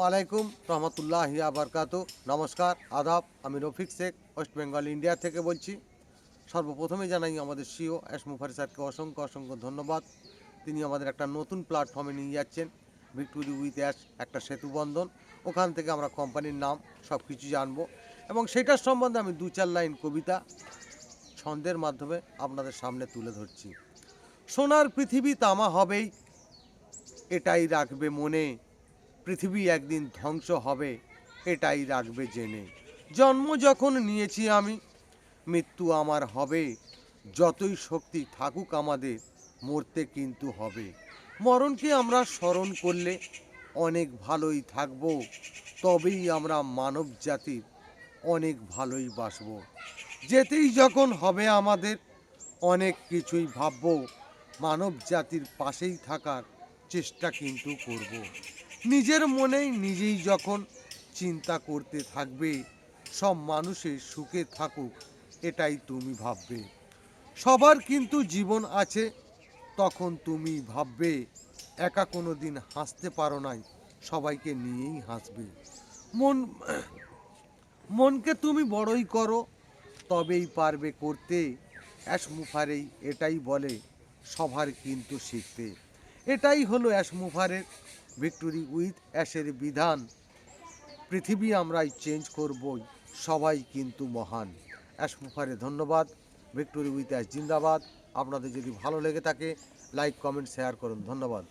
আলাইকুম রহমতুল্লাহি আবরকাতু। নমস্কার, আদাব। আমি রফিক শেখ, ওয়েস্ট বেঙ্গল ইন্ডিয়া থেকে বলছি। সর্বপ্রথমে জানাই আমাদের সিও এস মুফারি স্যারকে অসংখ্য অসংখ্য ধন্যবাদ। তিনি আমাদের একটা নতুন প্ল্যাটফর্মে নিয়ে যাচ্ছেন, ভিক্টোরি উইথ অ্যাশ, একটা সেতু বন্ধন। ওখান থেকে আমরা কোম্পানির নাম সব কিছু জানবো এবং সেটার সম্বন্ধে আমি 2-4 লাইন কবিতা ছন্দের মাধ্যমে আপনাদের সামনে তুলে ধরছি। সোনার পৃথিবী তামা হবেই, এটাই রাখবে মনে। পৃথিবী একদিন ধ্বংস হবে, এটাই রাখবে জেনে। জন্ম যখন নিয়েছি আমি, মৃত্যু আমার হবে। যতই শক্তি থাকুক আমাদের, মরতে কিন্তু হবে। মরণকে আমরা স্মরণ করলে অনেক ভালোই থাকব। তবেই আমরা মানব জাতির অনেক ভালোই বাসব। যেতেই যখন হবে আমাদের, অনেক কিছুই ভাবব। মানব জাতির পাশেই থাকার চেষ্টা কিন্তু করব। নিজের মনেই নিজেই যখন চিন্তা করতে থাকবে, সব মানুষের সুখে থাকুক, এটাই তুমি ভাববে। সবার কিন্তু জীবন আছে, তখন তুমি ভাববে। একা কোনো দিন হাসতে পারো নাই, সবাইকে নিয়েই হাসবে। মন মনকে তুমি বড়ই করো, তবেই পারবে করতে। অ্যাশ মুফারেই এটাই বলে, সবার কিন্তু শিখতে। এটাই হলো অ্যাশ মুফারের ভিক্টোরি উইথ অ্যাশের বিধান। পৃথিবী আমরাই চেঞ্জ করবই, সবাই কিন্তু মহান। অ্যাশ মুফারে ধন্যবাদ। ভিক্টোরি উইথ অ্যাশ জিন্দাবাদ। আপনাদের যদি ভালো লেগে থাকে, লাইক কমেন্ট শেয়ার করুন। ধন্যবাদ।